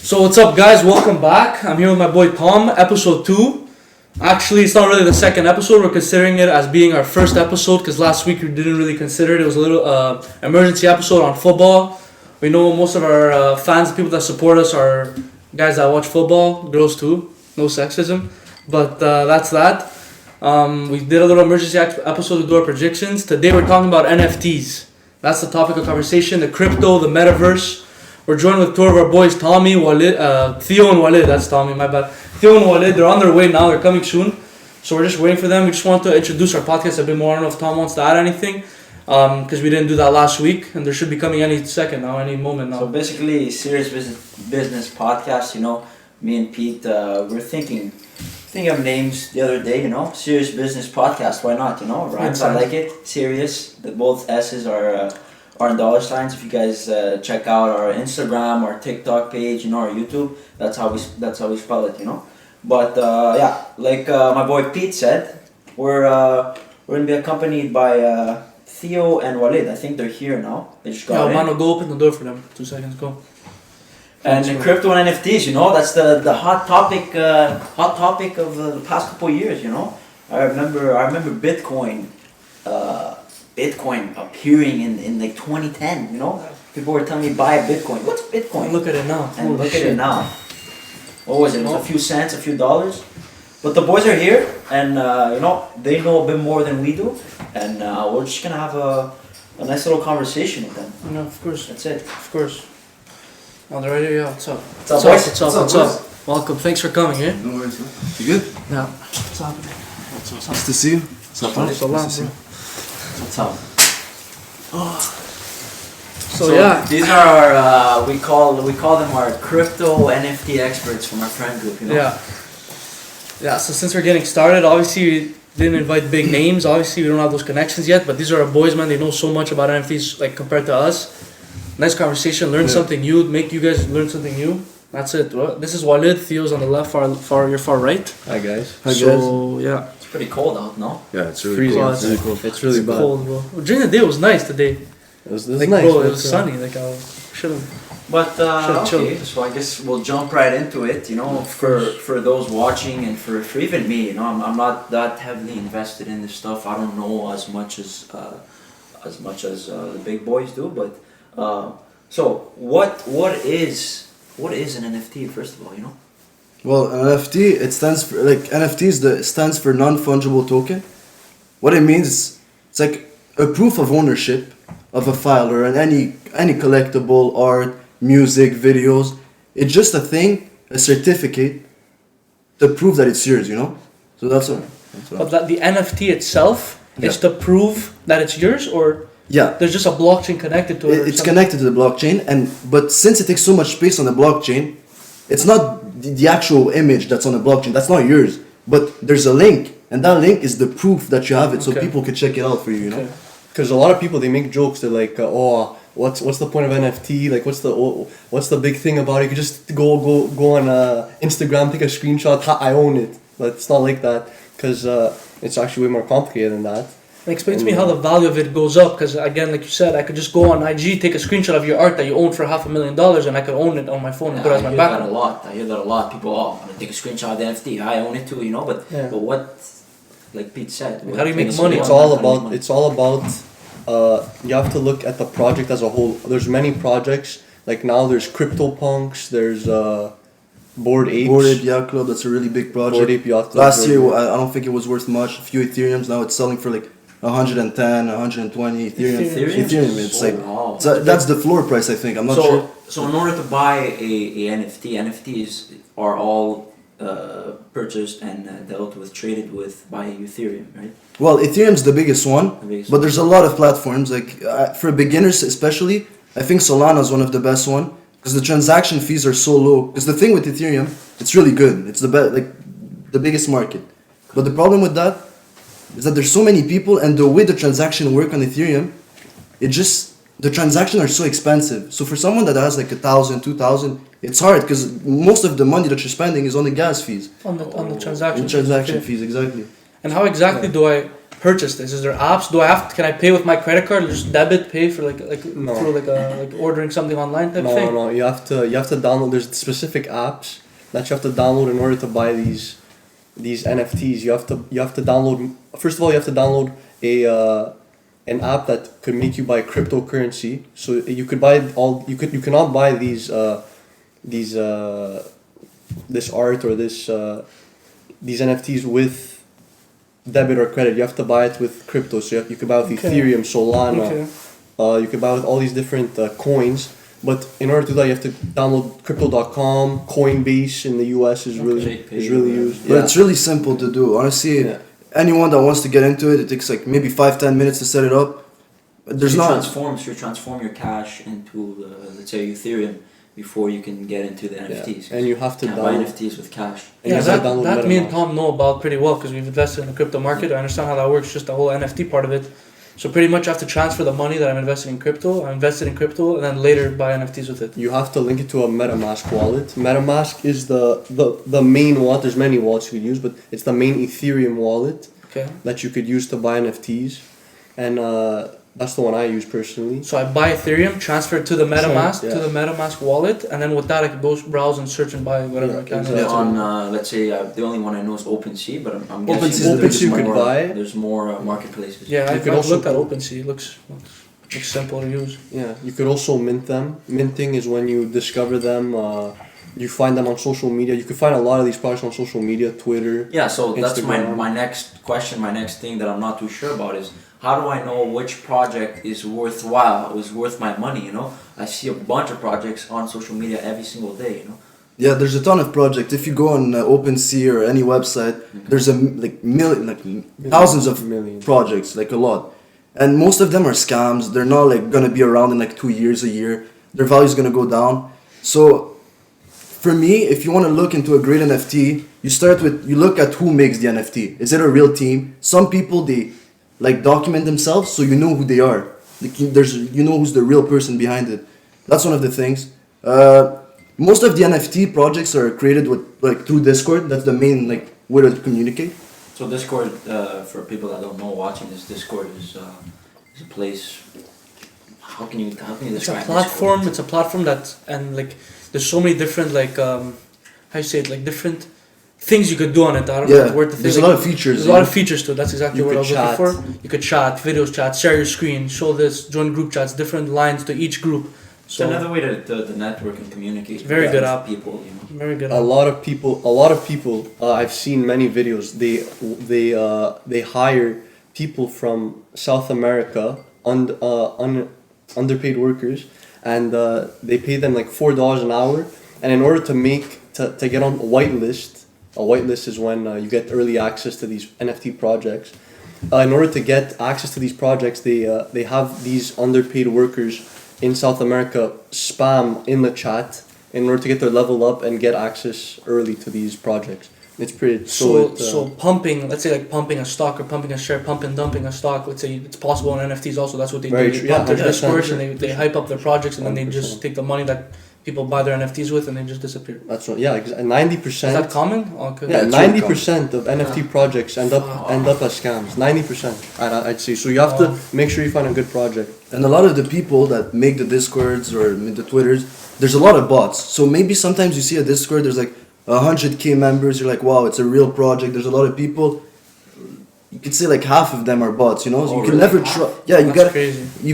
So what's up, guys? Welcome back. I'm here with my boy Tom, episode 2. Actually, it's not really the second episode. We're considering it as being our first episode because last week we didn't really consider it. It was a little emergency episode on football. We know most of our fans, people that support us, are guys that watch football, girls too. No sexism, but that's that. We did a little emergency episode to do our predictions. Today we're talking about NFTs. That's the topic of conversation. The crypto, the metaverse. We're joined with two of our boys, Tommy, Walid, Theo and Walid. That's Tommy, my bad. Theo and Walid, they're on their way now. They're coming soon. So we're just waiting for them. We just want to introduce our podcast a bit more. I don't know if Tom wants to add anything. Because we didn't do that last week. And there should be coming any second now, any moment now. So basically, serious business podcast, me and Pete, we're thinking of names the other day, serious business podcast, why not, rhymes, I like it, serious, both S's are in dollar signs. If you guys check out our Instagram, our TikTok page, our YouTube, that's how we spell it, But like my boy Pete said, we're gonna be accompanied by Theo and Walid. I think they're here now. They just got in. Mano, go open the door for them. 2 seconds, go. And crypto and NFTs, that's the hot topic of the past couple of years, I remember Bitcoin appearing in like 2010, People were telling me buy a Bitcoin. What's Bitcoin? Look at it now. And look at it now. What was it? It was a few cents, a few dollars. But the boys are here, and they know a bit more than we do, and we're just gonna have a nice little conversation with them. No, of course. That's it. Of course. Oh, they're right here. Yeah, what's up? What's up? Welcome. Thanks for coming, eh? No worries, man. You good? Yeah. What's happening? Nice to see you. What's up, man? What's up? So yeah, these are our we call them our crypto NFT experts from our friend group, Yeah, so since we're getting started, obviously we didn't invite big names. Obviously we don't have those connections yet, but these are our boys, man. They know so much about NFTs, like compared to us. Nice conversation, learn something new, make you guys learn something new. That's it. This is Walid, Theo's on the left, your far right. Hi guys. So yeah. It's pretty cold out, no? Yeah, it's really Freezing. cold. It's really cold. It's really bad. Cold, bro. During the day it was nice today. It was Like, nice. bro, it was sunny. Like I should have. But chill. so I guess we'll jump right into it. For those watching and for even me, I'm not that heavily invested in this stuff. I don't know as much as the big boys do. But so what is an NFT first of all? Well, an NFT, it stands for stands for non-fungible token. What it means is it's like a proof of ownership of a file or any collectible art, music, videos. It's just a thing, a certificate to prove that it's yours, So that's what. But that the NFT itself is to prove that it's yours, or there's just a blockchain connected to it. It's connected to the blockchain, but since it takes so much space on the blockchain, it's not the actual image that's on the blockchain. That's not yours. But there's a link, and that link is the proof that you have it, so people can check it out for you. Because a lot of people, they make jokes. They're like, what's the point of NFT? Like, what's the big thing about it? You could just go on Instagram, take a screenshot. I own it. But it's not like that, because it's actually way more complicated than that. Explain to me how the value of it goes up, because again, like you said, I could just go on IG, take a screenshot of your art that you own for $500,000, and I could own it on my phone and put it as my background. I hear that a lot. People, I'm gonna take a screenshot of the NFT. I own it too, But what, like Pete said, how do you make money? It's all about. You have to look at the project as a whole. There's many projects. Like now, there's CryptoPunks. There's Bored Apes. Bored Ape Yacht Club, that's a really big project. Bored Ape Yacht Club. Last year, I don't think it was worth much. A few Ethereums, now it's selling for like 110, 120 Ethereum. It's like that's the floor price, I think. I'm not sure. So in order to buy a NFT, NFTs are all purchased and dealt with, traded with by Ethereum, right? Well, Ethereum's the biggest one, but there's a lot of platforms. Like for beginners, especially, I think Solana is one of the best one because the transaction fees are so low. Because the thing with Ethereum, it's really good. It's the biggest market. But the problem with that is that there's so many people, and the way the transaction work on Ethereum, the transactions are so expensive. So for someone that has like 1,000, 2,000, it's hard because most of the money that you're spending is on the gas fees. On the transaction. Transaction fees, exactly. And how exactly do I purchase this? Is there apps? Can I pay with my credit card or just debit pay for like No. through like ordering something online type thing? No, you have to download. There's specific apps that you have to download in order to buy these NFTs. You have to download. First of all, you have to download an app that could make you buy cryptocurrency. So you could buy you cannot buy these this art or these NFTs with debit or credit. You have to buy it with crypto. So you could buy with Ethereum, Solana. Okay. You could buy with all these different coins. But in order to do that, you have to download crypto.com. Coinbase in the US is really used. But it's really simple to do. Honestly, anyone that wants to get into it, it takes like maybe 5-10 minutes to set it up. There's you not transform your cash into let's say Ethereum before you can get into the NFTs. And you have to buy NFTs with cash. Yeah, that me and Tom know about pretty well because we've invested in the crypto market. I understand how that works, just the whole NFT part of it. So pretty much I have to transfer the money that I'm investing in crypto. I invested in crypto and then later buy NFTs with it. You have to link it to a MetaMask wallet. MetaMask is the main wallet. There's many wallets you could use, but it's the main Ethereum wallet that you could use to buy NFTs. And that's the one I use personally. So I buy Ethereum, transfer it to the MetaMask wallet, and then with that I can go browse and search and buy whatever I can. Exactly. On let's say the only one I know is OpenSea, but I'm guessing OpenSea you could buy. There's more marketplaces. Yeah, You could I've also looked at OpenSea. It looks simple to use. Yeah, you could also mint them. Minting is when you discover them. You find them on social media. You could find a lot of these products on social media, Twitter. Yeah, so that's Instagram. my next question. My next thing that I'm not too sure about is how do I know which project is worthwhile, is worth my money? You know, I see a bunch of projects on social media every single day. You know. Yeah, there's a ton of projects. If you go on OpenSea or any website, there's thousands of projects, like a lot. And most of them are scams. They're not like gonna be around in like 2 years, a year. Their value is gonna go down. So for me, if you want to look into a great NFT, you look at who makes the NFT. Is it a real team? Some people, they like document themselves, so you know who they are. You know who's the real person behind it. That's one of the things. Most of the NFT projects are created with through Discord. That's the main way to communicate. So Discord, for people that don't know watching this, Discord is a place. How can you describe It's a platform. Discord? It's a platform there's so many different different things you could do on it. I don't know the word to say. There's a lot of features. There's a lot of features to it. That's exactly what I was chat. looking for. You could chat, videos chat, share your screen, show this, join group chats, different lines to each group. It's another way to network and communicate. Very good app. People, you know. Very good. A lot of people. I've seen many videos. They hire people from South America, underpaid workers, and they pay them like $4 an hour. And in order to get on a whitelist is when you get early access to these NFT projects. In order to get access to these projects, they have these underpaid workers in South America spam in the chat in order to get their level up and get access early to these projects. It's pretty so pumping, let's say like pumping a stock or pumping a share, dumping a stock. Let's say it's possible on NFTs also. That's what they do. They pump their Discords and they hype up their projects and then they just take the money that people buy their NFTs with and they just disappear. That's right. Yeah, 90%. Is that common? Yeah, 90% of NFT projects end up as scams. 90%, I'd say. So you have to make sure you find a good project. And a lot of the people that make the Discords or the Twitters, there's a lot of bots. So maybe sometimes you see a Discord, there's like 100K members. You're like, wow, it's a real project. There's a lot of people. You could say like half of them are bots. You know, so you can never try. Yeah, you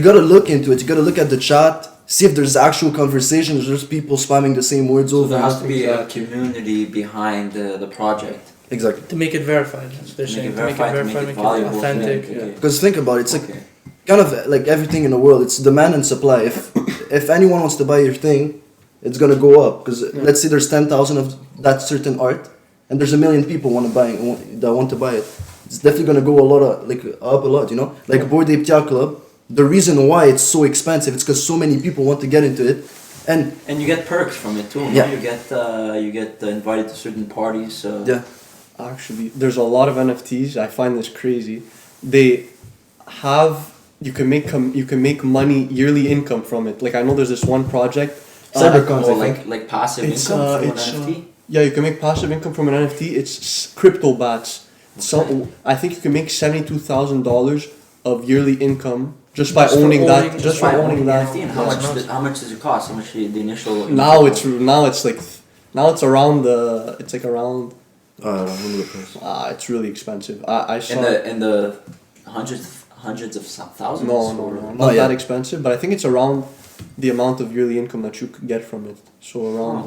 gotta look into it. You gotta look at the chat. See if there's actual conversations, there's people spamming the same words over. There has to be a community behind the project. Exactly. To make it verified, they're saying. To make it verified, make it authentic. Because think about it, it's like kind of like everything in the world. It's demand and supply. If anyone wants to buy your thing, it's gonna go up. Because let's say there's 10,000 of that certain art, and there's 1 million people that want to buy it. It's definitely gonna go up a lot. You know, like Bored Ape Tia Club. The reason why it's so expensive, it's because so many people want to get into it, and you get perks from it too. Yeah. You get invited to certain parties. Yeah. Actually, there's a lot of NFTs. I find this crazy. You can make money, yearly income from it. Like I know there's this one project. Like passive income from an NFT. Yeah, you can make passive income from an NFT. It's crypto bats. So I think you can make $72,000 of yearly income just by owning that. Just by owning that. NFT, and how much does it cost? How much the initial? Now it's around the. It's like around. I don't remember the price. It's really expensive. I saw. In the hundreds of thousands. No, not that expensive. But I think it's around the amount of yearly income that you could get from it. So around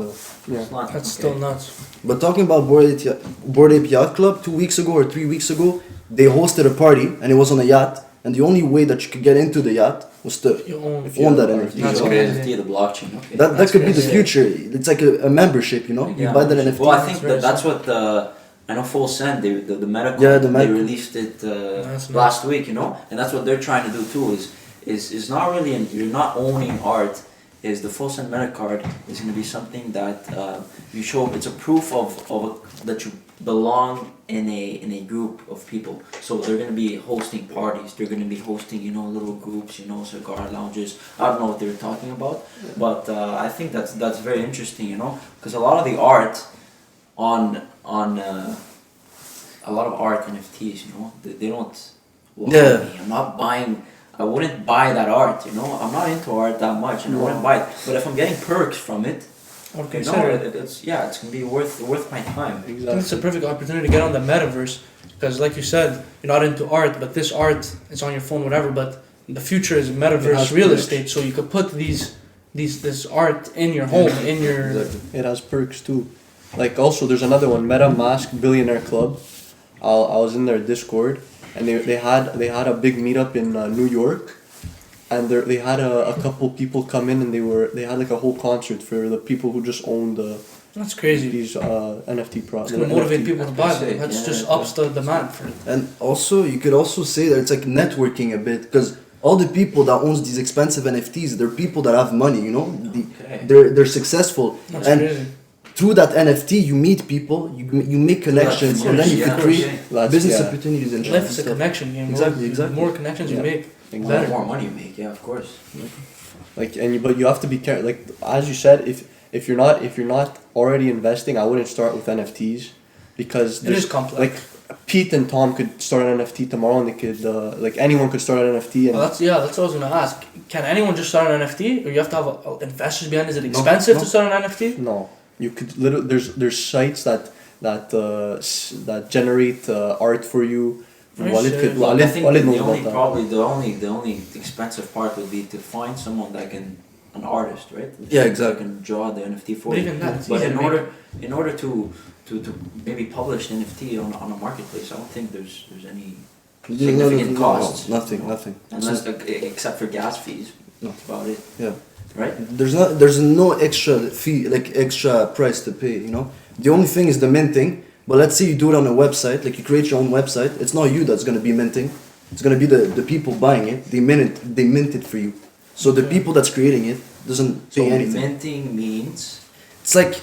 That's still nuts. But talking about Bored Ape Yacht Club, 2 weeks ago or 3 weeks ago, they hosted a party and it was on a yacht. And the only way that you could get into the yacht was to own that NFT. That's you know? crazy. The blockchain. Okay. That could be the future. It's like a membership, you know. You buy that NFT. Well, I think that's what I know. Full Send, the medical. They released it last week, you know, and that's what they're trying to do too. Is not really you're not owning art. Is the Full Send Meta card is going to be something that you show. It's a proof of that you belong in a group of people. So they're going to be hosting parties. They're going to be hosting little groups, cigar lounges. I don't know what they were talking about, but I think that's very interesting, because a lot of the art on a lot of art NFTs, they don't. Me. I'm not buying. I wouldn't buy that art, I'm not into art that much, and I wouldn't buy it. But if I'm getting perks from it, it's gonna be worth my time. Exactly. I think it's a perfect opportunity to get on the Metaverse, because like you said, you're not into art, but this art is on your phone, whatever. But the future is Metaverse real estate, so you could put this art in your home, in your. It has perks too. Like also, there's another one, MetaMask Billionaire Club. I was in their Discord. And they had a big meetup in New York, and they had a couple people come in, and they had like a whole concert for the people who just owned That's crazy. These NFT products. It's gonna motivate people to buy them. That's just ups the demand for it. And also, you could also say that it's like networking a bit, because all the people that owns these expensive NFTs, they're people that have money, they're successful. That's and crazy. Through that NFT, you meet people, you make connections, and then you can create business opportunities and life is a connection game. Exactly. The more connections you make, the more money you make. Yeah, of course. But you have to be careful. Like as you said, if you're not already investing, I wouldn't start with NFTs, because it is complex. Like Pete and Tom could start an NFT tomorrow, and they could anyone could start an NFT. And that's what I was gonna ask. Can anyone just start an NFT, or you have to have investors behind? Is it expensive to start an NFT? No. You could there's sites that generate art for you. I think the only expensive part would be to find someone an artist, right? Yeah, exactly. That can draw the NFT for but you. Even that, but in order to maybe publish an NFT on a marketplace, I don't think there's any significant costs. Nothing. Unless except for gas fees. That's about it. Yeah. Right? There's no extra fee, like extra price to pay, The only thing is the minting. But let's say you do it on a website, like you create your own website. It's not you that's gonna be minting. It's gonna be the people buying it. They mint it for you. So the people that's creating it doesn't pay anything. Minting means it's like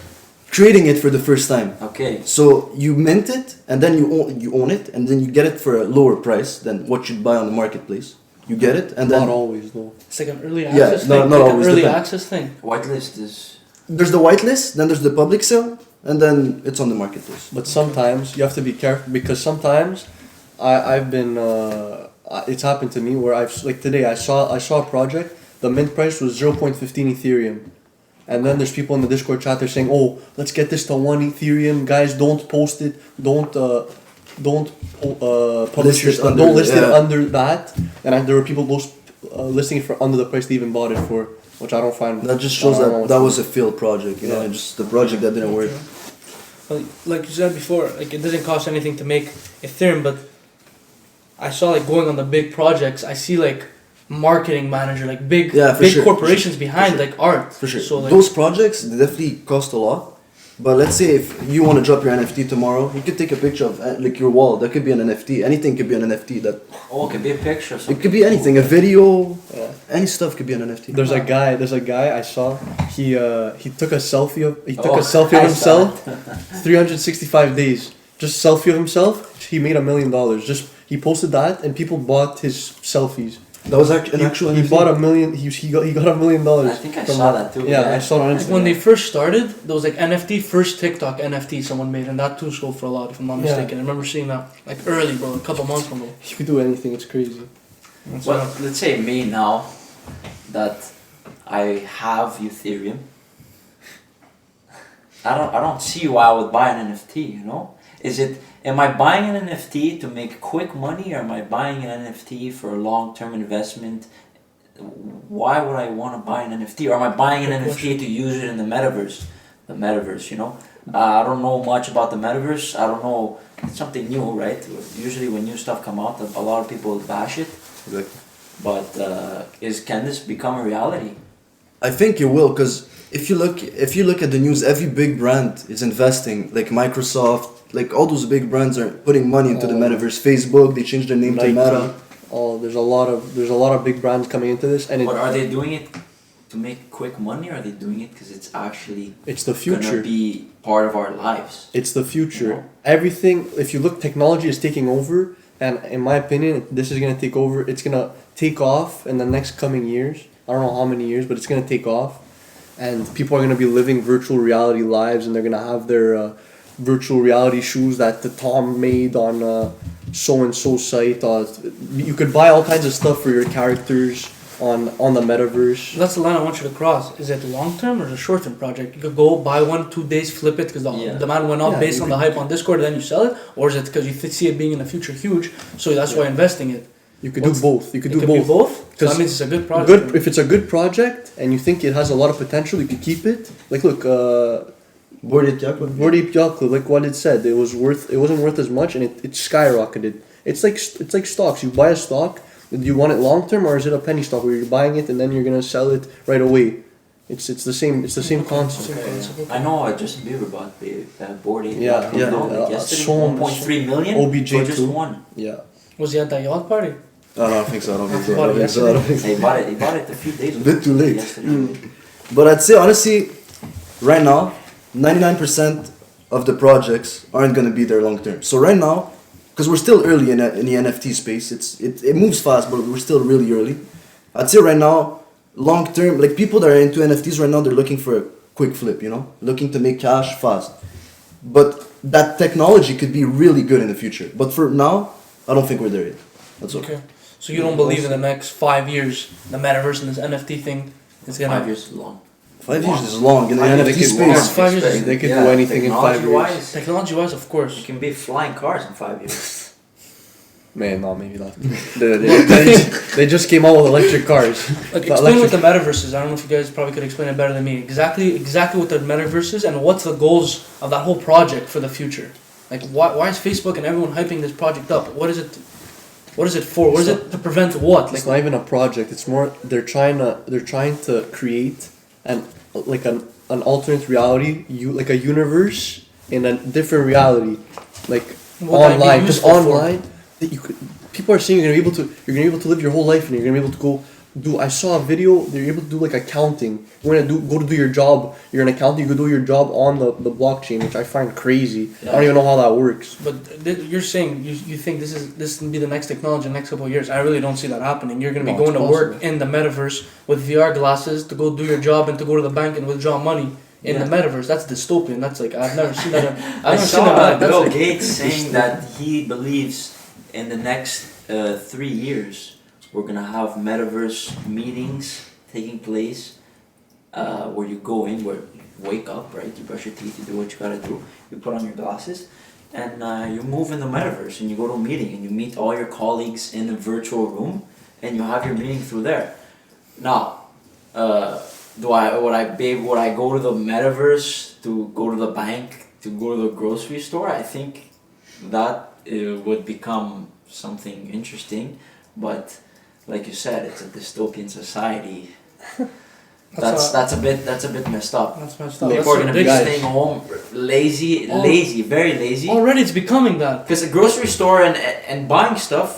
creating it for the first time. Okay. So you mint it, and then you own it, and then you get it for a lower price than what you'd buy on the marketplace. You get it, and then not always though. It's like an early access thing. Not always. An early access thing. Whitelist is. There's the whitelist, then there's the public sale, and then it's on the marketplace. But sometimes you have to be careful, because sometimes I've been it's happened to me where today I saw a project. The mint price was 0.15 Ethereum, and then there's people in the Discord chat. They're saying, "Oh, let's get this to 1 Ethereum, guys. Don't post it. Don't publish your stuff. Don't list it under that." And there were people listing it for under the price they even bought it for, which I don't find. That just shows that was a failed project, just the project that didn't work. Well, like you said before, it doesn't cost anything to make Ethereum, but I saw going on the big projects. I see marketing manager, big corporations behind art. For sure. So those projects, they definitely cost a lot. But let's say if you want to drop your NFT tomorrow, you could take a picture of your wall. That could be an NFT. Anything could be an NFT. It could be a picture. It could be anything. A video. Any stuff could be an NFT. There's a guy I saw. He took a selfie of himself. 365 days. Just selfie of himself. He made $1 million. Just he posted that, and people bought his selfies. That was an actual He NFT. bought $1 million. He got $1 million. I think I saw that too. Yeah, I saw it on Like Instagram. when they first started, there was like NFT, first TikTok NFT someone made, and that too sold for a lot, if I'm not Yeah. mistaken. I remember seeing that like early, bro, a couple months ago. You could do anything. It's crazy. That's Well, what- let's say me now that I have Ethereum. I don't see why I would buy an NFT, you know? Am I buying an NFT to make quick money, or am I buying an NFT for a long-term investment? Why would I want to buy an NFT? Or am I buying an NFT to use it in the metaverse? The metaverse, you know? I don't know much about the metaverse. I don't know. It's something new, right? Usually when new stuff come out, a lot of people bash it. Exactly. But can this become a reality? I think it will, because if you look at the news, every big brand is investing. Like Microsoft, like all those big brands are putting money into the metaverse. Facebook, they changed their name to Meta. Oh, there's a lot of big brands coming into this, and But are they doing it to make quick money, or are they doing it because it's actually it's the gonna future. be part of our lives? It's the future. You know? Everything. If you look, technology is taking over, and in my opinion, this is gonna take over. It's gonna take off in the next coming years. I don't know how many years, but it's gonna take off, and people are gonna be living virtual reality lives, and they're gonna have their virtual reality shoes that the Tom made on so and so site. You could buy all kinds of stuff for your characters on the metaverse. That's the line I want you to cross. Is it long term or is it a short term project? You could go buy 1, 2 days, flip it because the Yeah. demand went up Yeah, based you on the hype on Discord, and then you sell it, or is it because you see it being in the future huge, so that's why you're investing it? You could do both. You could It do could both. be both. So that 'Cause means it's a good project. Good. If it's a good project and you think it has a lot of potential, you could keep it. Like look, Bored it, yeah. Bordeep Yakult, like what it said, it wasn't worth as much, and it skyrocketed. It's like stocks. You buy a stock. Do you want it long term, or is it a penny stock where you're buying it and then you're gonna sell it right away? It's the same. It's the same concept. I know Justin Bieber bought the board. Yesterday, so 1.3 million OBJ for just too. one. Yeah. Was he at that yacht party? I don't think so. I don't think so. I Bought don't it think so. I don't think so. He bought it a few days ago. Bit too late. Yesterday. But I'd say honestly, right now, 99% of the projects aren't gonna be there long term. So right now, because we're still early in the NFT space, it moves fast, but we're still really early. I'd say right now, long term, like people that are into NFTs right now, they're looking for a quick flip, you know, looking to make cash fast. But that technology could be really good in the future. But for now, I don't think we're there yet. That's okay. Okay. So you don't believe in the next 5 years the metaverse and this NFT thing is gonna 5 years is long. 5 years is long in the 5 years NFT is space. long. 5 years, they could do anything in 5 years. Technology-wise, Technology wise, of course. you can be flying cars in 5 years. Man, no, maybe not. they just came out with electric cars. Like The explain what electric- the metaverse is. I don't know if you guys probably could explain it better than me. Exactly what the metaverse is and what's the goals of that whole project for the future. Like why is Facebook and everyone hyping this project up? What is it? What is it for? What is it to prevent what? Like It's not even a project. It's more they're trying to create an alternate reality, like a universe in a different reality, like What that be online. Because useful for? online, people are saying you're gonna be able to live your whole life, and you're gonna be able to go do. I saw a video. They're able to do like accounting. You're gonna go to do your job. You're an accountant. You could do your job on the blockchain, which I find crazy. I don't even know how that works. But you're saying you think this can be the next technology in the next couple of years. I really don't see that happening. You're going to be No, going it's to work possible. in the metaverse with VR glasses to go do your job and to go to the bank and withdraw money in the metaverse. That's dystopian. That's like I've never seen that. I I've never saw seen that. That's Bill like, Gates saying that he believes in the next 3 years we're gonna have metaverse meetings taking place where you go in, where you wake up, right? You brush your teeth, you do what you gotta do, you put on your glasses, and you move in the metaverse and you go to a meeting and you meet all your colleagues in a virtual room and you have your meeting through there. Now, would I go to the metaverse to go to the bank, to go to the grocery store? I think that would become something interesting, but like you said, it's a dystopian society. That's a bit messed up. that's messed up. People That's are gonna be ridiculous. staying home, lazy, very lazy. Already it's becoming that. Because a grocery store and buying stuff,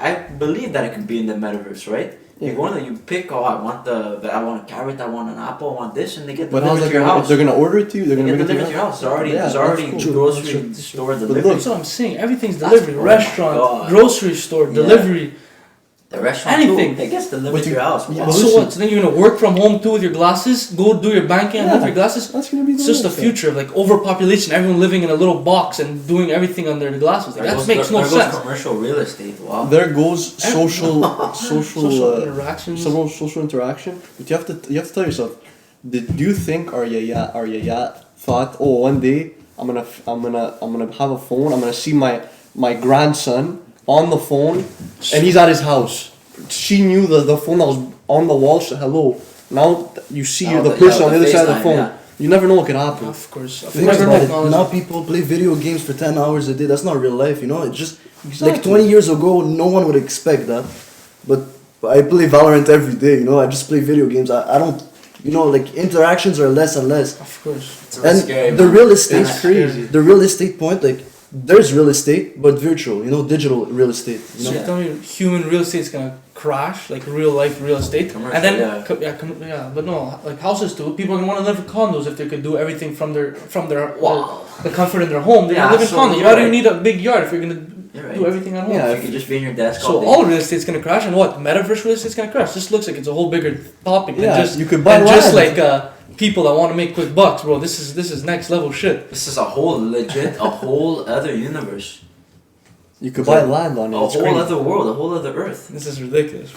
I believe that it could be in the metaverse, right? You go in there, you pick. Oh, I want I want a carrot. I want an apple. I want this, and they get But how's delivered that to your gonna? house. They're gonna order it to you. They're They gonna get bring it to delivered your to your house. house. There's Yeah, already that's cool. grocery That's store But delivery. That's what I'm saying. Everything's delivery. oh Restaurant, my God. grocery store, Yeah. delivery. The restaurant anything. too. It gets delivered But to you- your house. yeah, Wow. So what? So then you're gonna work from home too with your glasses, go do your banking and with your glasses. That's gonna be the It's just the next thing. future of like overpopulation, everyone living in a little box and doing everything on their glasses. Like, that makes no there goes sense. commercial real estate. Wow. There goes social Social interactions. social interaction. But you have to tell yourself, did you think or Yaya thought, oh, one day I'm gonna have a phone, I'm gonna see my grandson on the phone and he's at his house. She knew the phone that was on the wall said hello. Now you see the person on the other side of the phone. FaceTime, You never know what could happen. Of course. Think about it. Now people play video games for 10 hours a day. That's not real life, you know? It's just like 20 years ago, no one would expect that. But I play Valorant every day, you know? I just play video games. I don't, you know, like interactions are less and less. Of course. It's a bit And scary, the man. real estate, It's crazy. the real estate point, like there's real estate, but virtual, you know, digital real estate. You So know? you're telling me human real estate is gonna crash, like real life real estate, Commercial, and then yeah. but no, like houses too. People are gonna want to live in condos if they could do everything from their the comfort in their home. They're Yeah, gonna live in absolutely, condos. Why do you right. need a big yard if you're gonna You're right. do everything at home? Yeah, You could just be in your desk So all day. all real estate's gonna crash, and what Metaverse real estate's gonna crash. This looks like it's a whole bigger topic than Yeah, just you could buy than just land. like people that want to make quick bucks, bro. This is next level shit. This is a whole legit, a whole other universe. You could buy land on it. A It's whole crazy. other world, a whole other earth. This is ridiculous.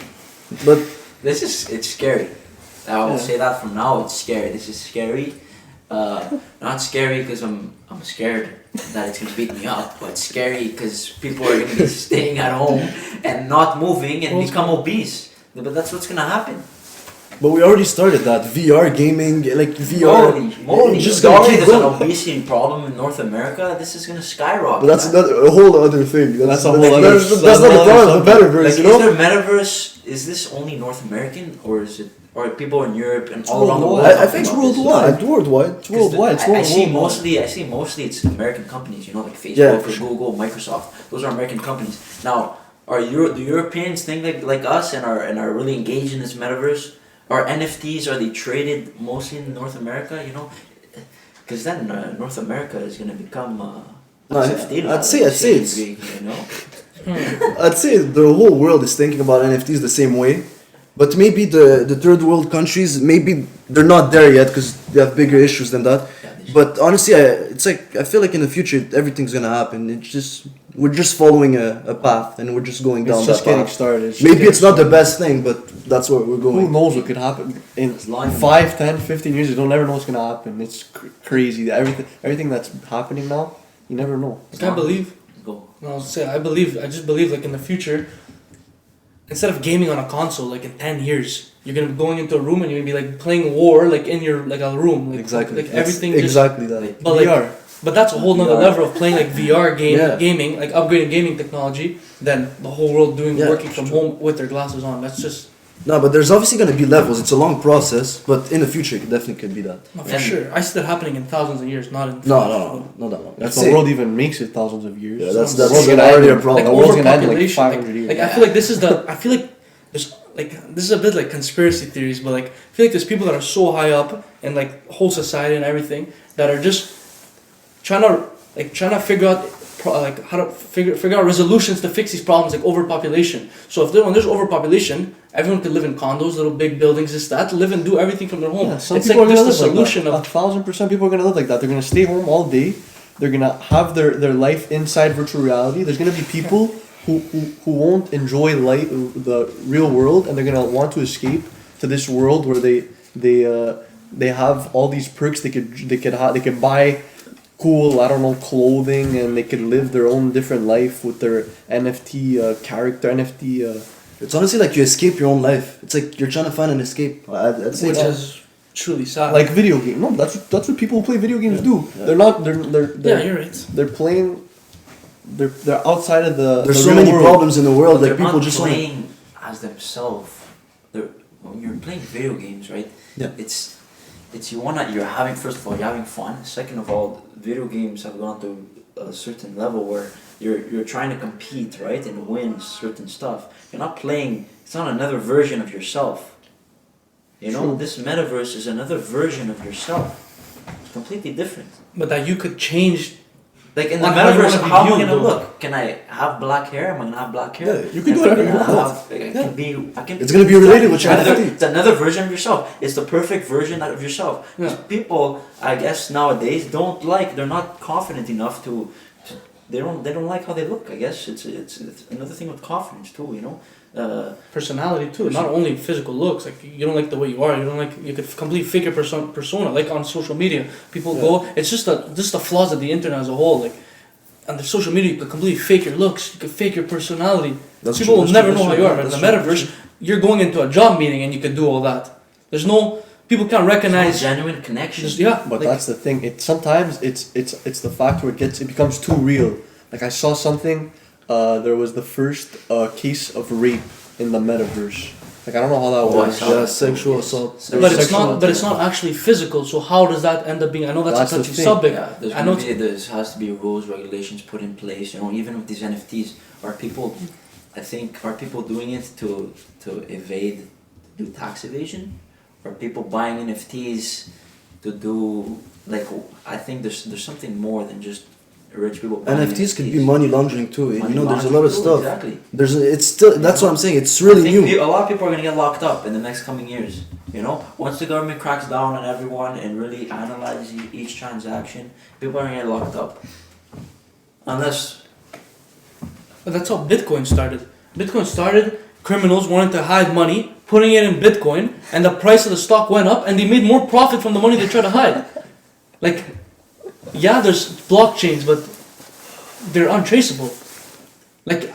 But It's scary. I will Yeah. say that from now. It's scary. This is scary. Not scary because I'm scared that it's gonna beat me up, but scary because people are gonna be staying at home and not moving and become obese. But that's what's gonna happen. we already started that. VR gaming, like VR. Holy, just already gonna keep there's an going. obesity problem in North America. This is gonna skyrocket. But that's a whole other thing. That's a whole other- That's not the that's problem. The another Metaverse, Like, you is know. there metaverse? Is this only North American, or is it, or people in Europe and all around the world? I think it's talking about this? worldwide. Worldwide. It's worldwide. It's I see worldwide. mostly it's American companies, you know, like Facebook for or Google, Microsoft. Those are American companies. Now, the Europeans think like us and are really engaged in this metaverse? Are NFTs, are they traded mostly in North America? You know, because then North America is gonna become. No, I'd say it's. You know. I'd say the whole world is thinking about NFTs the same way, but maybe the third world countries, maybe they're not there yet because they have bigger issues than that. Yeah, they should. But honestly, it's like I feel like in the future everything's gonna happen. It's just we're just following a path and we're just going down It's just that getting path. started. Maybe it's not the best thing, but that's where we're Who going. knows what could happen in It's lying. 5, 10, 15 years? You don't never know what's gonna happen. It's crazy. Everything that's happening now, you never know. I can't believe. Go. No, I was saying, I just believe like in the future, instead of gaming on a console, like in 10 years, you're gonna be going into a room and you're gonna be like playing war, like in your like a room, like Exactly. like That's everything exactly that. Like, But like, VR. but that's a whole nother VR. level of playing like VR Yeah. gaming, like upgrading gaming technology, than the whole world working from true. home with their glasses on. That's just No, but there's obviously gonna be levels. It's a long process, but in the future, it definitely could be that. not for And- sure. I see that happening in thousands of years, not in No. If That's the it. world even makes it thousands of years, Yeah, the that's world's gonna already end a problem. like The world's gonna end in like overpopulation. 500 years. Like I feel like this is the I feel like there's like this is a bit like conspiracy theories, but like I feel like there's people that are so high up in like whole society and everything that are just trying to figure out like how to figure out resolutions to fix these problems like overpopulation. So when there's overpopulation, everyone could live in condos, little big buildings, this that, live and do everything from their home. Yeah, some it's people like are gonna just the live like solution that. of 1,000% people are gonna live like that. They're gonna stay home all day. They're gonna have their life inside virtual reality. There's gonna be people who won't enjoy the real world, and they're gonna want to escape to this world where they have all these perks. They could buy cool, I don't know, clothing, and they could live their own different life with their NFT character, NFT. It's honestly like you escape your own life. It's like you're trying to find an escape. I'd say which that. is truly sad. Like video game. No, that's what people who play video games do. Yeah. They're not. They're yeah, you're right. they're playing. They're outside of the. There's the so real many world. problems in the world. But Like they're people not just want. playing as themselves. When you're playing video games, right? Yeah. It's you're having, first of all, you're having fun. Second of all, video games have gone to a certain level where you're trying to compete, right, and win certain stuff. You're not playing. It's not another version of yourself. You know, True. this metaverse is another version of yourself. It's completely different. But that you could change Like in the On how you metaverse, wanna be how am I viewed, gonna though. look? Can I have black hair? Am I gonna have black hair? Yeah, you can do whatever you want. I can It's gonna be related with your another, NFT. it's another version of yourself. It's the perfect version of yourself. 'Cause Yeah. people, I guess nowadays, they're not confident enough to they don't like how they look. I guess it's another thing with confidence too. You know. Personality too, not only physical looks. Like you don't like the way you are. You don't like you could completely fake your persona. Like on social media, people go. It's just the flaws of the internet as a whole. Like on the social media, you could completely fake your looks. You could fake your personality. That's People true, will that's never true, know how that's you are. true, But in the that's true, metaverse, you're going into a job meeting and you can do all that. There's no people can't recognize. Genuine connection. Yeah, But like, that's the thing. Sometimes it's the fact where it becomes too real. Like I saw something. There was the first case of rape in the metaverse. Like I don't know how that Oh, I works. saw Yeah, sexual assault. but it's sexual not. But it's not actually physical. So how does that end up being? I know that's That's a the touchy thing. subject. Yeah, I know. there has to be rules, regulations put in place. You know, even with these NFTs, are people doing it to evade, do tax evasion? Are people buying NFTs to do like? I think there's something more than just rich people buying NFTs could be money laundering too. Money You know, there's a laundering lot of too, stuff. Exactly. It's still. That's what I'm saying. It's really I think new. a lot of people are gonna get locked up in the next coming years. You know, once the government cracks down on everyone and really analyzes each transaction, people are gonna get locked up. Unless But that's how Bitcoin started. Bitcoin started. Criminals wanted to hide money, putting it in Bitcoin, and the price of the stock went up, and they made more profit from the money they tried to hide. Like, yeah, there's blockchains, but they're untraceable. Like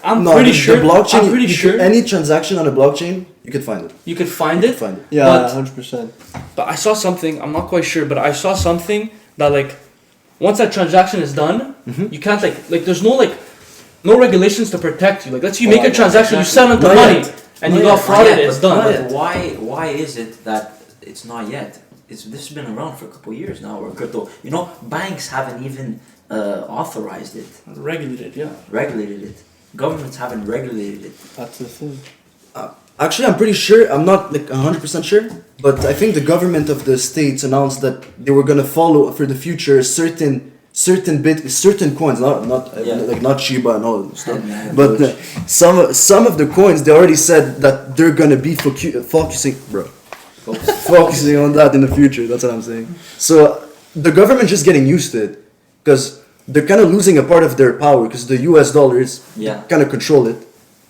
I'm No, pretty the sure. blockchain. I'm pretty sure Any transaction on a blockchain, you could find it. you could find You it. could find it. Yeah, But- 100%. But I saw something. I'm not quite sure, but I saw something that like, once that transaction is done, you can't like there's no regulations to protect you. Like, let's say you make a transaction, you sell into Not money, yet. and Not you yet. got frauded. Not It's yet, done. Not but yet. why is it that it's not yet? This has been around for a couple of years now. Or crypto, you know, banks haven't even authorized it, Regulated, yeah. regulated it. Governments haven't regulated it. That's the thing. Actually, I'm pretty sure. I'm not like 100% sure, but I think the government of the states announced that they were gonna follow for the future certain coins, not Shiba and all that stuff, Yeah, but some of the coins they already said that they're gonna be focusing on that in the future. That's what I'm saying. So the government just getting used to it because they're kind of losing a part of their power because the U.S. dollar is kind of control it,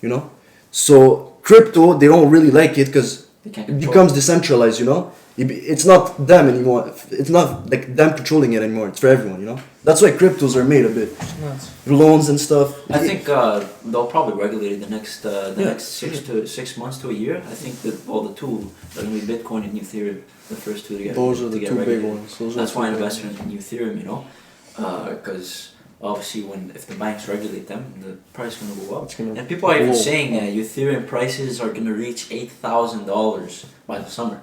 you know. So crypto they don't really like it because They can't it control becomes decentralized, you know. It's not them anymore. It's not like them controlling it anymore. It's for everyone, you know. That's why cryptos are made a bit Nuts. loans and stuff. I think they'll probably regulate it the next Yeah. next 6 months to a year. I think that the two are gonna be Bitcoin and Ethereum, the first two to get. Those are to the get two big regulated. ones. Those are That's the why I two big invested in Ethereum, you know, because obviously if the banks regulate them, the price is gonna go up. It's gonna And people are even go saying Ethereum prices are gonna reach $8,000 by the summer.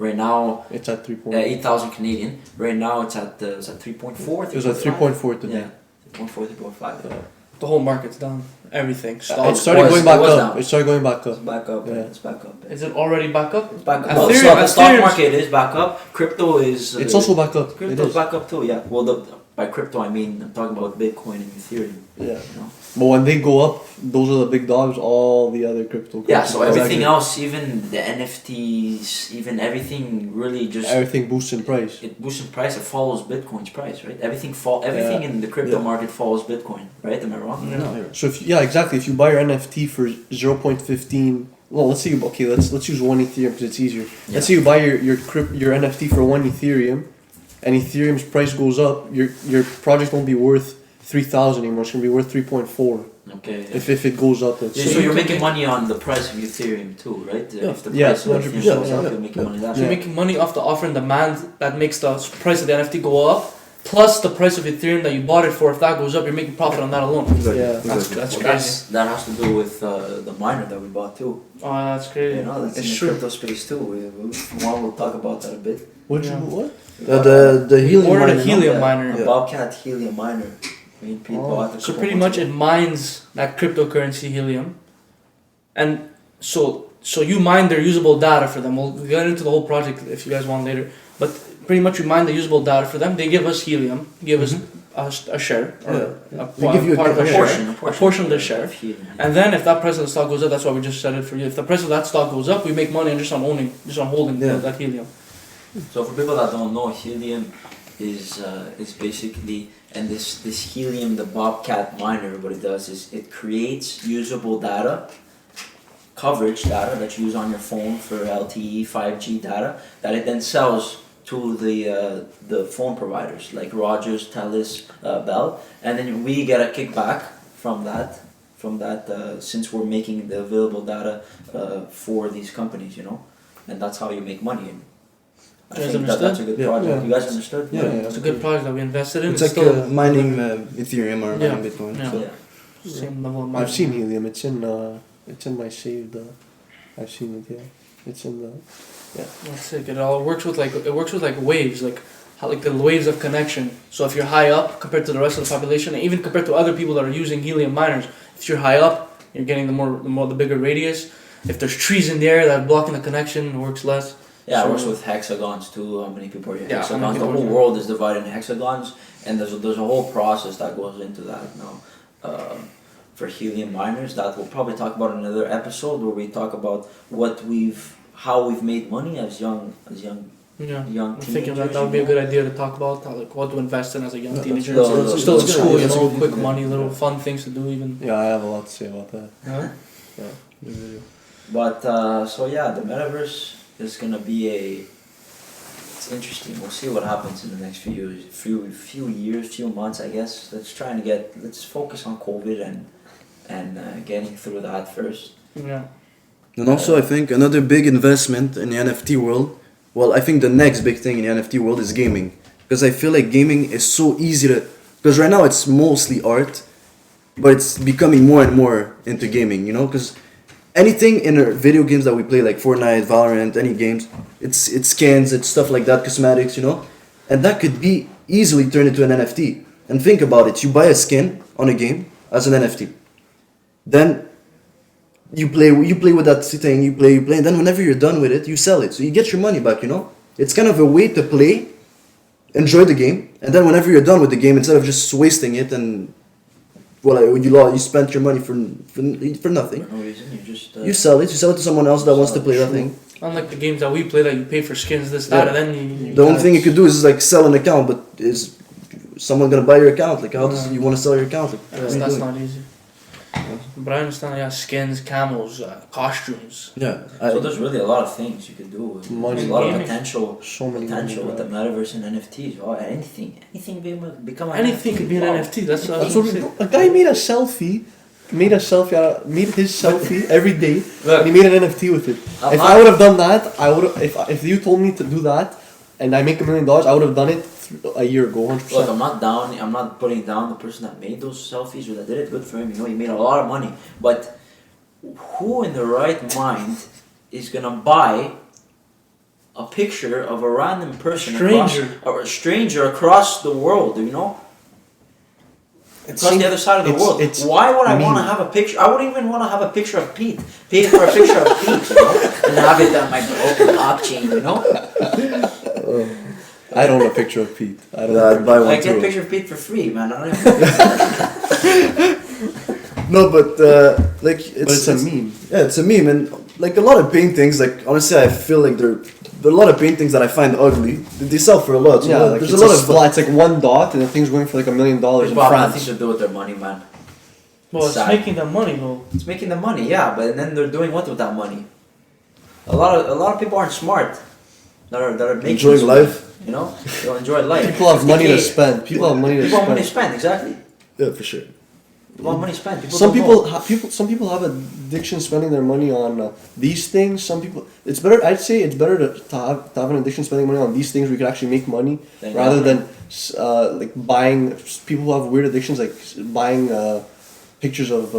Right now, It's at 3 point. 8,000 Canadian. Right now, it's at 3.4. It was at 3.4 today. Yeah, 3.4, 3.5. The whole market's down. Everything. It Stocks. started was- going it back was up. down. It started going back It's up. back up. Yeah. It's back up. Is it already back up? It's back up. Ethereum- The stock Ethereum's- market is back up. Crypto is. It's also back up. It Crypto's is. back up too. Yeah. Well, by crypto I mean I'm talking about Bitcoin and Ethereum. Yeah. You know? But when they go up, those are the big dogs. All the other crypto. Yeah. So everything Exactly. else, even the NFTs, even everything, really just Everything boosts in price. it boosts in price. It follows Bitcoin's price, right? Everything in the crypto market follows Bitcoin, right? Am I wrong? No, you're- So exactly. If you buy your NFT for 0.15, well, let's say let's use one Ethereum because it's easier. Yeah. Let's say you buy your NFT for 1 Ethereum, and Ethereum's price goes up. Your project won't be worth 3,000 anymore. It's gonna be worth 3.4 Okay. Yeah. if it goes up. Let's Yeah, say. so you you're can making make- money on the price of Ethereum too, right? Yeah. If the Yeah, price of 100%, Ethereum goes up, yeah, you're making money that So you're way. making money off the offer and demand that makes the price of the NFT go up, plus the price of Ethereum that you bought it for. If that goes up, you're making profit on that alone. Exactly. Yeah. That's Well, crazy. that has to do with the miner that we bought too. Oh, that's crazy. You know, that's It's in the true. crypto space too. We'll talk about that a bit. What? Yeah. What? The helium ordered a miner, no? helium Yeah, miner. a Bobcat helium miner. Me and Pete bought a So couple pretty months much ago. it mines that cryptocurrency helium, and so you mine their usable data for them. We'll get into the whole project if you guys want later. But pretty much we mine the usable data for them. They give us helium, give us a share or They give you part of the a share, a portion of the share. Of helium. And then if that price of the stock goes up, that's why we just said it for you. If the price of that stock goes up, we make money just on holding that helium. So for people that don't know, helium is basically, and this helium, the Bobcat miner, what it does is it creates usable data, coverage data that you use on your phone for LTE, 5G data, that it then sells to the phone providers like Rogers, Telus, Bell, and then we get a kickback from that since we're making the available data for these companies, and that's how you make money. I think that's a good project. Yeah. You guys understood? Yeah. It's a good project that we invested in. It's like mining Ethereum or mining Bitcoin. Yeah. So. Same level of money. I've seen helium. It's in my saved. I've seen it. Yeah, it's in the. Yeah. That's sick. It all works with like waves, like the waves of connection. So if you're high up compared to the rest of the population, and even compared to other people that are using helium miners, if you're high up, you're getting the bigger radius. If there's trees in the air that are blocking the connection, it works less. Yeah, it works with hexagons too. How many people are in hexagons? The people whole world is divided in hexagons, and there's a whole process that goes into that now. For helium miners, that we'll probably talk about in another episode where we talk about how we've made money as young I'm thinking teenagers. that would be a good idea to talk about, what to invest in as a young teenager. that's Still in good. school, That's good. quick money, little fun things to do even. Yeah, I have a lot to say about that. Huh? But so yeah, the metaverse is gonna be it's interesting. We'll see what happens in the next few months, I guess. Let's focus on COVID and getting through that first. Yeah. And also, I think another big investment in the NFT world. Well, I think the next big thing in the NFT world is gaming, because I feel like gaming is so easy to. Because right now it's mostly art, but it's becoming more and more into gaming. Because anything in our video games that we play, like Fortnite, Valorant, any games, it's skins, it's stuff like that, cosmetics, and that could be easily turned into an NFT. And think about it: you buy a skin on a game as an NFT, then you play with that thing, you play, and then whenever you're done with it, you sell it, so you get your money back. It's kind of a way to play, enjoy the game, and then whenever you're done with the game, instead of just wasting it and you spent your money for nothing. For no reason, You sell it to someone else that wants to play that thing. Unlike the games that we play, that you pay for skins, this, that, and then you The only thing you could do is like sell an account, but is someone gonna buy your account? Like, how does you want to sell your account? Like, that's not easy. But I understand, skins, camos, costumes. Yeah. So there's really a lot of things you could do. Money. There's a lot of Gaming. potential Money, with the metaverse and NFTs. Or anything become an Anything NFT. could be an NFT. That's what That's what a guy made a selfie. Made his selfie every day. Look, and he made an NFT with it. If I would have done that, if you told me to do that, and I make $1 million, I would have done it a year ago, 100%. Look, I'm not putting down the person that made those selfies or that did it. Good for him, he made a lot of money. But who in the right mind is gonna buy a picture of a random person, a stranger across the world? Across the other side of the world. Why would I want to have a picture? I wouldn't even want to have a picture of Pete. Pay for a picture of Pete, and have it on my open blockchain, I don't want a picture of Pete. I'd buy one I get a too. picture of Pete for free, man. I don't even No, but It's a meme. Yeah, it's a meme, and like a lot of paintings. Like honestly, I feel like there are a lot of paintings that I find ugly. They sell for a lot. So there's a lot of it's like one dot, and the thing's going for like $1 million in It's got France. nothing to do with their money, man. Well, it's Sad. making them money, though. It's making them money, yeah, but then they're doing what with that money? A lot of people aren't smart. That are making enjoying this money, life. They'll enjoy life. People have money to spend. People have money to People have money spend. to spend, exactly. Yeah, for sure. People have money to spend. Some people have addiction spending their money on these things. Some people, I'd say it's better to have an addiction spending money on these things where you can actually make money rather than like buying. People who have weird addictions like buying pictures of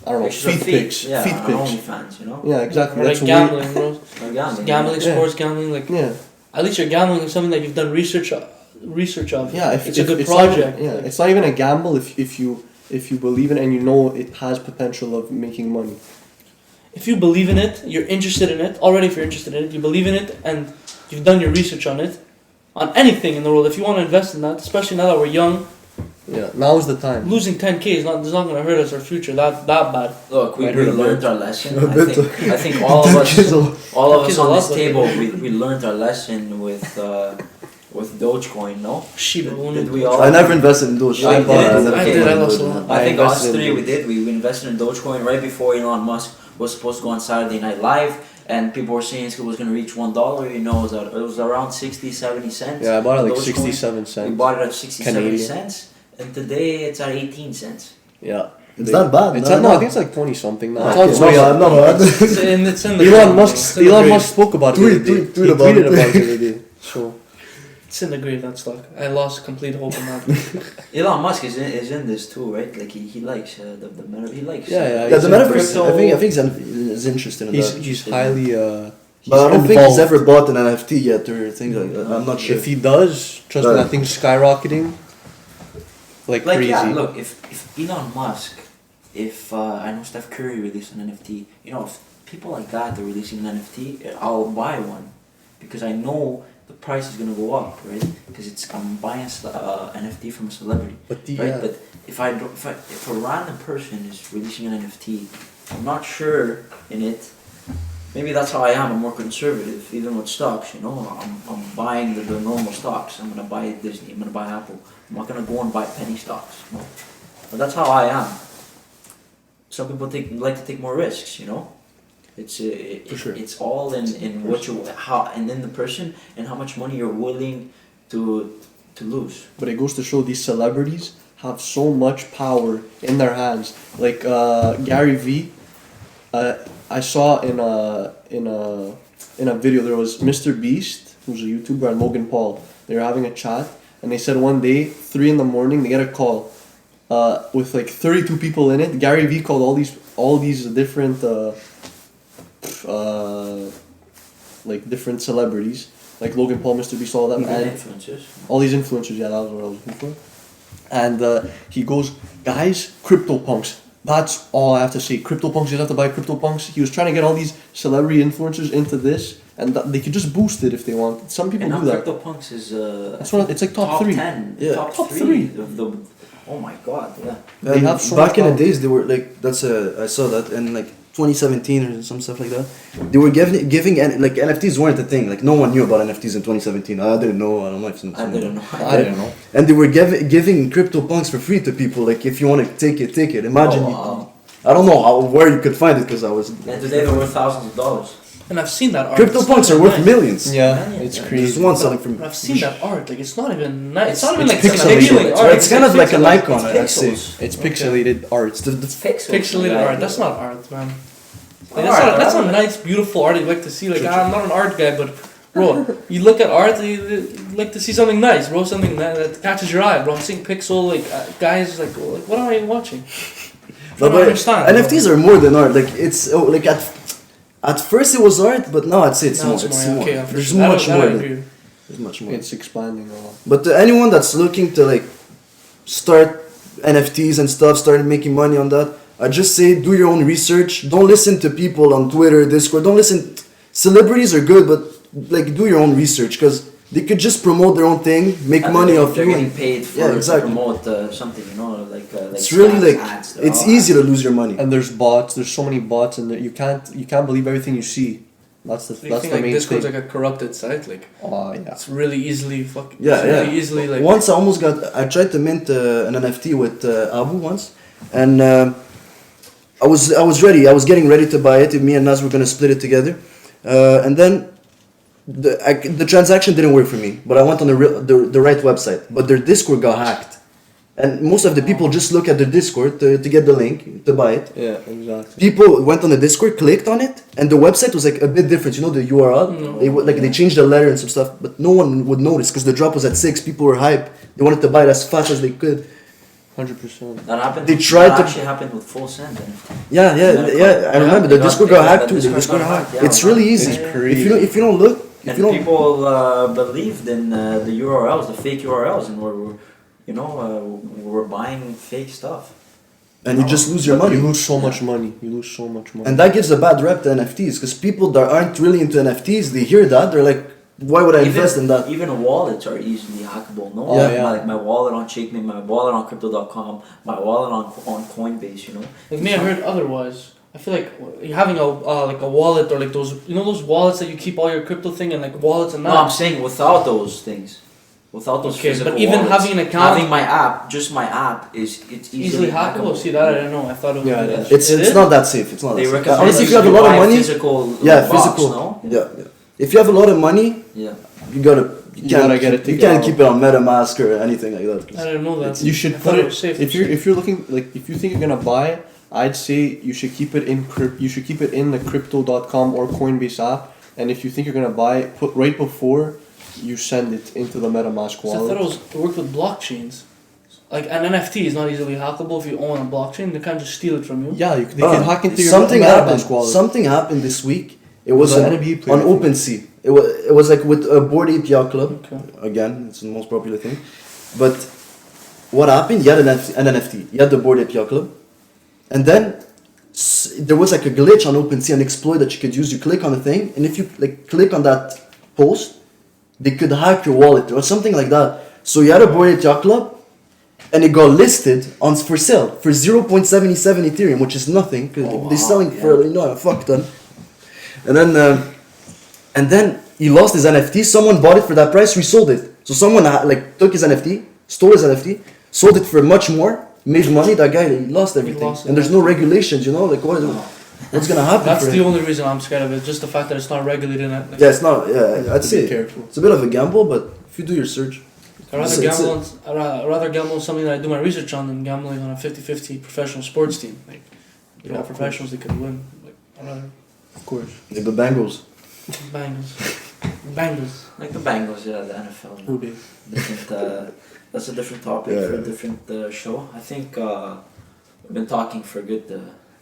I don't know, feet pics. Yeah, feet on pics. OnlyFans, Yeah, exactly. Or like That's gambling, bro. Or gambling. Gambling, Yeah. sports gambling, like Yeah. at least you're gambling on something that you've done research of. Yeah, it's a good it's project. Not, it's not even a gamble if you believe in it and you know it has potential of making money. If you believe in it, you're interested in it. Already, if you're interested in it, you believe in it, and you've done your research on it, on anything in the world. If you want to invest in that, especially now that we're young, Yeah, now is the time. losing 10K is not going to hurt us our future that bad. Look, we Might hurt a learned bit. our lesson. A bit. I think all of us, all of us Kids on a this lot, table, we learned our lesson with Dogecoin, no? Shiba Did Inu. we all? I never invested in those. I did. I did, I lost a lot. I think I us invested in three we Doge. did. We invested in Dogecoin right before Elon Musk was supposed to go on Saturday Night Live, and people were saying it was going to reach $1. You know, it was around 60, 70 cents. Yeah, I bought it like Dogecoin. 67 We cents. bought it at 60, 70 Canadian. cents, and today it's at 18 cents. Yeah. It's not bad. It's no, no, I think it's like 20 something now. It's It's no, way up. no, no. It's in the Elon grave. Musk. It's in the Elon grave. Musk spoke about it. Tweet- the other day. tweet He about tweeted it. about it the other day. So It's in the grave, that stock. I lost complete hope in that. Elon Musk is in this too, right? Like he likes the metaverse. He likes. Yeah, Yeah, he's the in metaverse. crypto. I think he's interested in that. he's highly. But I don't think he's involved. ever bought an NFT yet or things like that. I'm not sure. If he does, trust me, Right. that thing's skyrocketing. Like crazy. Yeah, look, if Elon Musk, if I know Steph Curry released an NFT, you know, if people like that are releasing an NFT, I'll buy one because I know the price is gonna go up, right? Because I'm buying NFT from a celebrity, But the, right? But if a random person is releasing an NFT, I'm not sure in it. Maybe that's how I am. I'm more conservative, even with stocks. You know, I'm buying the normal stocks. I'm gonna buy Disney. I'm gonna buy Apple. I'm not gonna go and buy penny stocks. You know? But that's how I am. Some people like to take more risks. You know, For sure. it's all in what you and in the person and how much money you're willing to lose. But it goes to show these celebrities have so much power in their hands. Like Gary V. I saw in a video there was Mr. Beast, who's a YouTuber, and Logan Paul. They were having a chat, and they said one day, 3 a.m, they get a call with like 32 people in it. Gary V called all these different like different celebrities, like Logan Paul, Mr. Beast, all of them, and Influencers. all these influencers. Yeah, that was what I was looking for. And he goes, guys, CryptoPunks. That's all I have to say. CryptoPunks, you have to buy CryptoPunks. He was trying to get all these celebrity influencers into this, and they could just boost it if they want. Some people And do now that. CryptoPunks is That's what it's like top 3. 10, Yeah. top Top 3 3. of the. Oh my god, yeah. They And have so back much in the power. days, they were like I saw that in like 2017 or some stuff like that. They were giving like NFTs weren't a thing. Like no one knew about NFTs in 2017. I didn't know. I don't know if I didn't know. I didn't know. And they were giving CryptoPunks for free to people. Like if you want to take it. Imagine. Oh, wow. I don't know where you could find it because I was. And today they're worth thousands of dollars. And I've seen that art. CryptoPunks It's are not worth even nice. millions. Yeah, Yeah, it's yeah. There's crazy. one selling from. But I've seen that art. Like it's not even nice. It's not even like It's some appealing pixelated. art. It's kind of like an pixelated. icon, I'd say. Pixels. It's pixelated art. It's the Pixels. Pixelated Yeah. art. That's not art, man. Like, Art, that's art. not nice, beautiful art you like to see. Like True, I'm not an art guy, but bro, you look at art, you like to see something nice, bro. Something that catches your eye, bro. I'm seeing pixel, like guys, like what am I watching? I don't understand. NFTs are more than art. Like it's like at first it was art, but now I'd say it's Now more. it's It's more, more. okay, for There's sure. much That I more. agree. There's much more. It's expanding a lot. But to anyone that's looking to like start NFTs and stuff, start making money on that, I just say do your own research. Don't listen to people on Twitter, Discord. Don't listen. Celebrities are good, but like do your own research because they could just promote their own thing, make And money they're off you. getting and paid for Yeah, exactly. to promote something, you know, like It's really stats, like ads, they're it's all easy ads. to lose your money. And there's bots. There's so many bots, and you can't believe everything you see. That's the Do you that's think the like main Discord's thing. like a corrupted site? Like Oh yeah. it's really easily fucking. Yeah, it's yeah. really easily like. Once I almost got. I tried to mint an NFT with Abu once, and I was ready. I was getting ready to buy it. Me and Naz were gonna split it together, and then the transaction didn't work for me. But I went on the right website, but their Discord got hacked, and most of the people just look at their Discord to get the link to buy it. Yeah, exactly. People went on the Discord, clicked on it, and the website was like a bit different. You know the URL. No. They changed the letter and some stuff, but no one would notice because the drop was at 6. People were hype. They wanted to buy it as fast as they could. 100%. That happened. They tried that to- actually happened with Full Send. Yeah. I remember the they Discord got- got hacked too. the The Discord Discord got got hacked. hacked, yeah, It's really yeah. easy. It's crazy. If you don't look, if And you don't. people believed in the URLs, the fake URLs, and were buying fake stuff. And you just lose your money. You lose so much money. You lose so much money. And that gives a bad rep to NFTs because people that aren't really into NFTs, they hear that they're like, why would I invest in that? Even wallets are easily hackable. No, Yeah. Like my wallet on CheckMate, my wallet on Crypto.com, my wallet on Coinbase. You know. Like me, I heard otherwise. I feel like you're having a like a wallet or like those those wallets that you keep all your crypto thing and like wallets and that. No, I'm saying without those things, without those Okay, physical but even wallets, having an account, having my app, just my app it's easily hackable. See that I didn't know. I thought it was. Yeah, It's not that safe. It's not They that safe. recommend Unless if you have a lot of buy money. physical Yeah, box, physical. no? Yeah. If you have a lot of money, Yeah. you gotta. You can't gotta get it You taken can't out. keep it on MetaMask or anything like that. I didn't know that. You should I put thought it was safe. if you're looking like if you think you're gonna buy. I'd say you should keep it in you should keep it in the crypto.com or Coinbase app, and if you think you're gonna buy it, put right before you send it into the MetaMask So I thought wallet. it worked with blockchains. Like an NFT is not easily hackable if you own a blockchain. They can't just steal it from you. Yeah, they can hack into your something MetaMask happened. wallet. Something happened this week. It was The on NBA player, on I think. OpenSea. It was like with a Bored Ape Yacht Club. Okay. Again, it's the most popular thing. But what happened? You had an NFT. You had the Bored Ape Yacht Club, and then there was like a glitch on OpenSea, an exploit that you could use. You click on a thing, and if you like click on that post, they could hack your wallet or something like that. So you had a Bored Ape Yacht Club, and it got listed on for sale for 0.77 Ethereum, which is nothing because they're selling for a fuck ton. And then he lost his NFT. Someone bought it for that price, resold it. So someone took his NFT, stole his NFT, sold it for much more, made money. That guy, he lost everything. lost And there's no regulations, like what's gonna happen? That's for the him? only reason I'm scared of it. Just the fact that it's not regulated. Like, Yeah, it's not. Yeah, I'd to say be careful. it's a bit of a gamble, but if you do your search, I'd rather It's- gamble. I'd rather gamble on something that I do my research on than gambling on a 50-50 professional sports team. Like, Yeah, of professionals, they could win. Like, I'd rather Of course. like the Bengals. Bengals. Bengals. Like the Bengals, the NFL. Who did? Different. That's a different topic Yeah, for a yeah. different show. I think we've been talking for a good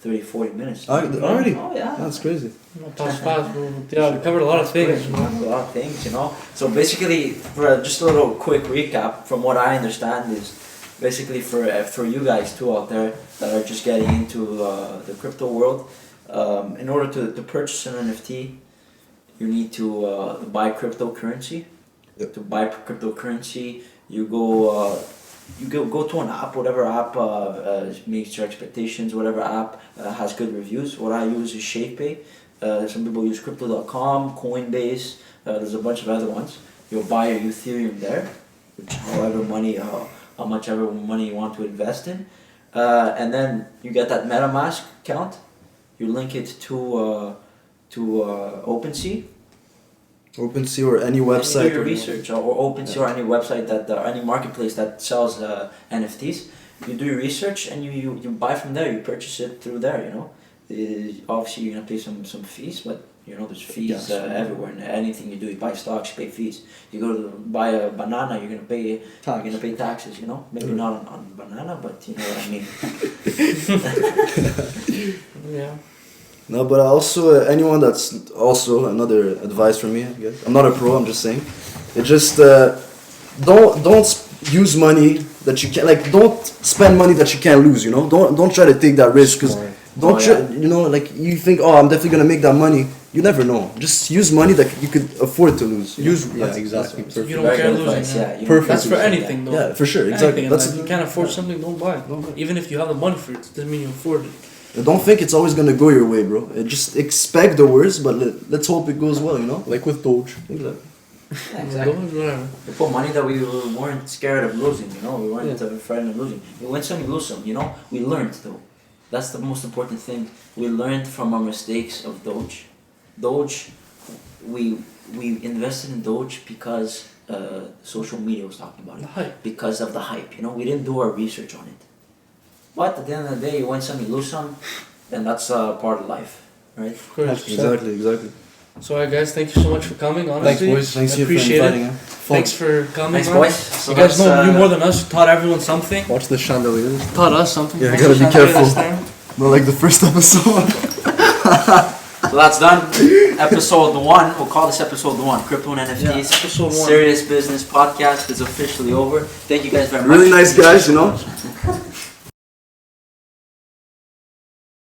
30-40 minutes. Already? Oh yeah. That's crazy. Top fast, bro. Yeah, we covered a lot of things. A lot of things, So basically, for just a little quick recap, from what I understand, is basically for you guys too out there that are just getting into the crypto world. In order to purchase an NFT, you need to buy cryptocurrency. Yep. To buy cryptocurrency, you go to an app, whatever app meets your expectations, whatever app has good reviews. What I use is ShapePay. Some people use Crypto.com, Coinbase. There's a bunch of other ones. You'll buy your Ethereum there, which how much ever money you want to invest in, and then you get that MetaMask account. You link it to OpenSea. OpenSea or any website. You do your research, or OpenSea or any website any marketplace that sells NFTs. You do your research and you buy from there. You purchase it through there. Obviously you're gonna pay some fees, but there's fees everywhere. And anything you do, you buy stocks, you pay fees. You go to buy a banana, you're gonna pay taxes. Maybe not on banana, but you know what I mean. Yeah. No, but also anyone that's also another advice from me, I guess. I'm not a pro. I'm just saying. It just don't use money that you can don't spend money that you can't lose. Don't try to take that risk because you think I'm definitely gonna make that money. You never know. Just use money that you could afford to lose. Exactly. That's- Perfect. You don't care Very good losing. advice, Yeah. you Perfect. That's for don't care anything, though. Yeah, for sure. Exactly. Anything, if you can't afford something, don't buy it. Even if you have the money for it, doesn't mean you afford it. Don't think it's always gonna go your way, bro. Just expect the worst, but let's hope it goes well. Like with Doge. Yeah, exactly. Whatever. We put money that we weren't scared of losing, We weren't afraid of losing. We win some, we lose some, We learned though. That's the most important thing. We learned from our mistakes of Doge. Doge, we invested in Doge because social media was talking about it. The hype. Because of the hype, We didn't do our research on it. But at the end of the day, you win some, you lose some, and that's part of life, right? Of course. Exactly. So, alright, guys, thank you so much for coming. Honestly, Thanks, boys. Thanks I you for appreciate inviting it. us. Thanks for coming. Thanks, man. boys. So You guys that's, know more than us. You taught everyone something. Watch the chandeliers. Taught us something. Yeah, Thanks gotta for be Saturday careful. last time. Not like the first episode. So that's done. Episode 1. We'll call this episode 1. Crypto and NFTs. Yeah, episode 1. Serious Business Podcast is officially over. Thank you guys very much. Really nice guys,